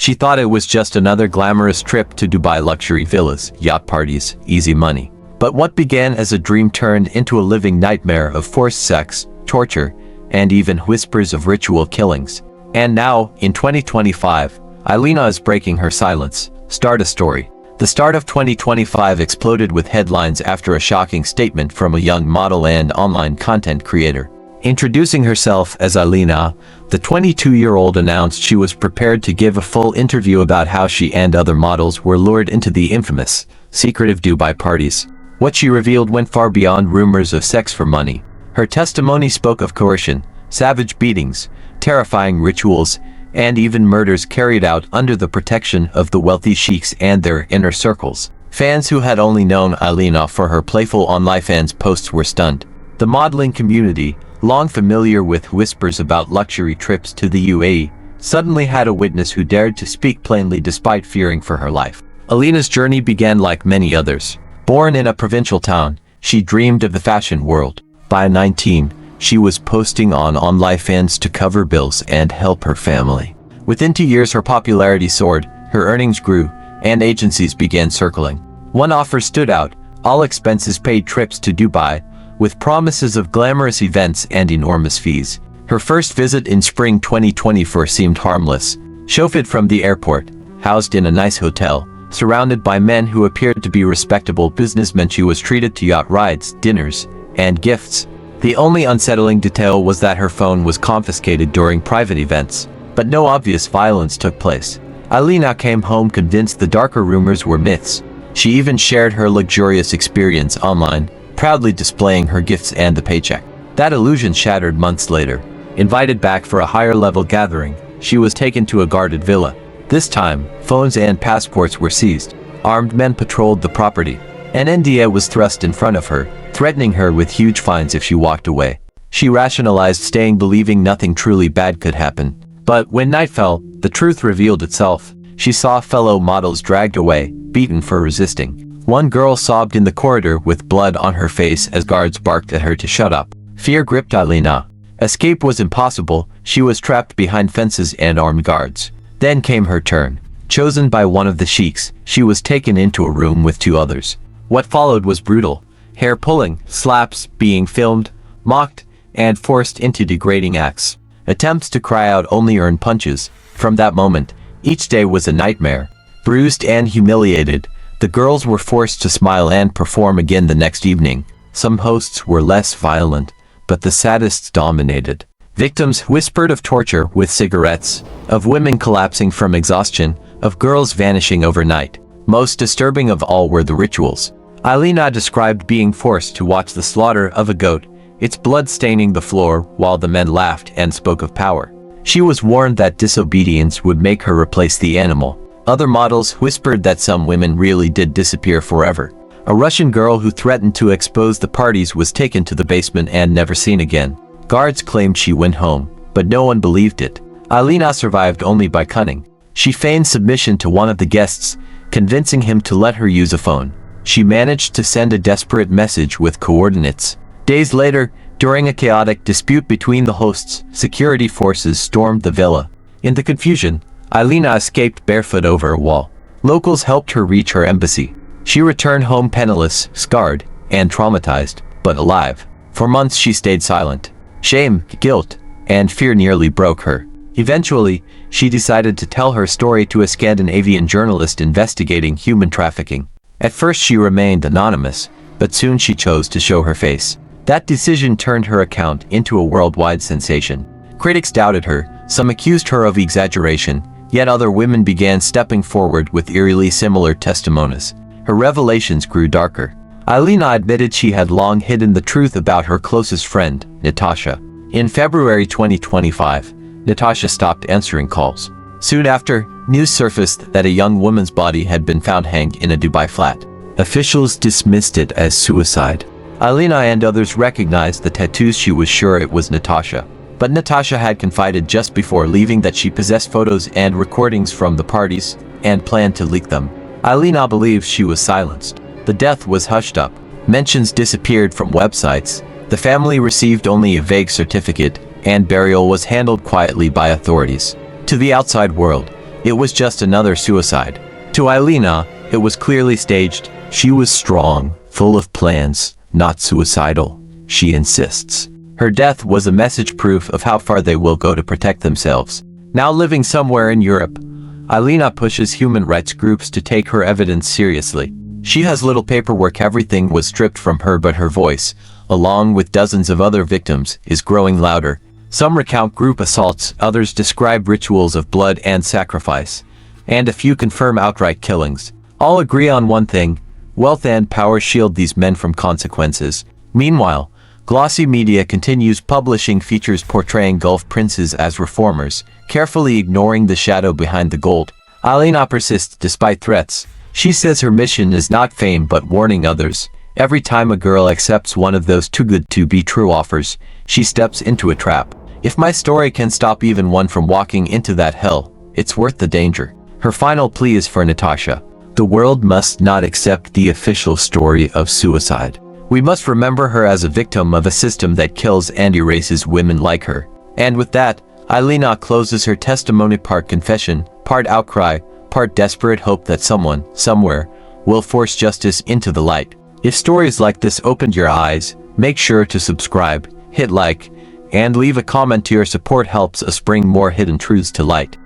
She thought it was just another glamorous trip to Dubai, luxury villas, yacht parties, easy money. But what began as a dream turned into a living nightmare of forced sex, torture, and even whispers of ritual killings. And now, in 2025, Alina is breaking her silence. Start a story. The start of 2025 exploded with headlines after a shocking statement from a young model and online content creator. Introducing herself as Alina, the 22-year-old announced she was prepared to give a full interview about how she and other models were lured into the infamous, secretive Dubai parties. What she revealed went far beyond rumors of sex for money. Her testimony spoke of coercion, savage beatings, terrifying rituals, and even murders carried out under the protection of the wealthy sheiks and their inner circles. Fans who had only known Alina for her playful OnlyFans posts were stunned. The modeling community, long familiar with whispers about luxury trips to the UAE, suddenly had a witness who dared to speak plainly despite fearing for her life. Alina's journey began like many others. Born in a provincial town, she dreamed of the fashion world. By 19, she was posting on OnlyFans to cover bills and help her family. Within 2 years, her popularity soared, her earnings grew, and agencies began circling. One offer stood out: all expenses paid trips to Dubai, with promises of glamorous events and enormous fees. Her first visit in spring 2024 seemed harmless. Chauffeured from the airport, housed in a nice hotel, surrounded by men who appeared to be respectable businessmen, she was treated to yacht rides, dinners, and gifts. The only unsettling detail was that her phone was confiscated during private events, but no obvious violence took place. Alina came home convinced the darker rumors were myths. She even shared her luxurious experience online, proudly displaying her gifts and the paycheck. That illusion shattered months later. Invited back for a higher-level gathering, she was taken to a guarded villa. This time, phones and passports were seized. Armed men patrolled the property. An NDA was thrust in front of her, threatening her with huge fines if she walked away. She rationalized staying, believing nothing truly bad could happen. But when night fell, the truth revealed itself. She saw fellow models dragged away, beaten for resisting. One girl sobbed in the corridor with blood on her face as guards barked at her to shut up. Fear gripped Alina. Escape was impossible. She was trapped behind fences and armed guards. Then came her turn. Chosen by one of the sheiks, she was taken into a room with 2 others. What followed was brutal. Hair pulling, slaps, being filmed, mocked, and forced into degrading acts. Attempts to cry out only earned punches. From that moment, each day was a nightmare. Bruised and humiliated, the girls were forced to smile and perform again the next evening. Some hosts were less violent, but the sadists dominated. Victims whispered of torture with cigarettes, of women collapsing from exhaustion, of girls vanishing overnight. Most disturbing of all were the rituals. Alina described being forced to watch the slaughter of a goat, its blood staining the floor, while the men laughed and spoke of power. She was warned that disobedience would make her replace the animal. Other models whispered that some women really did disappear forever. A Russian girl who threatened to expose the parties was taken to the basement and never seen again. Guards claimed she went home, but no one believed it. Alina survived only by cunning. She feigned submission to one of the guests, convincing him to let her use a phone. She managed to send a desperate message with coordinates. Days later, during a chaotic dispute between the hosts, security forces stormed the villa. In the confusion, Alina escaped barefoot over a wall. Locals helped her reach her embassy. She returned home penniless, scarred, and traumatized, but alive. For months she stayed silent. Shame, guilt, and fear nearly broke her. Eventually, she decided to tell her story to a Scandinavian journalist investigating human trafficking. At first she remained anonymous, but soon she chose to show her face. That decision turned her account into a worldwide sensation. Critics doubted her, some accused her of exaggeration, yet other women began stepping forward with eerily similar testimonies. Her revelations grew darker. Alina admitted she had long hidden the truth about her closest friend, Natasha. In February 2025, Natasha stopped answering calls. Soon after, news surfaced that a young woman's body had been found hanged in a Dubai flat. Officials dismissed it as suicide. Alina and others recognized the tattoos. She was sure it was Natasha. But Natasha had confided just before leaving that she possessed photos and recordings from the parties and planned to leak them. Alina believes she was silenced. The death was hushed up. Mentions disappeared from websites. The family received only a vague certificate, and burial was handled quietly by authorities. To the outside world, It was just another suicide. To Alina, it was clearly staged. She was strong, full of plans, not suicidal, she insists. Her death was a message proof of how far they will go to protect themselves. Now living somewhere in Europe, Alina pushes human rights groups to take her evidence seriously. She has little paperwork, everything was stripped from her, but her voice, along with dozens of other victims, is growing louder. Some recount group assaults, others describe rituals of blood and sacrifice, and a few confirm outright killings. All agree on one thing: wealth and power shield these men from consequences. Meanwhile, glossy media continues publishing features portraying Gulf princes as reformers, carefully ignoring the shadow behind the gold. Alina persists despite threats. She says her mission is not fame but warning others. Every time a girl accepts one of those too good to be true offers, she steps into a trap. If my story can stop even one from walking into that hell, it's worth the danger. Her final plea is for Natasha. The world must not accept the official story of suicide. We must remember her as a victim of a system that kills and erases women like her. And with that, Alina closes her testimony, part confession, part outcry, part desperate hope that someone, somewhere, will force justice into the light. If stories like this opened your eyes, make sure to subscribe, hit like, and leave a comment. Your support helps us bring more hidden truths to light.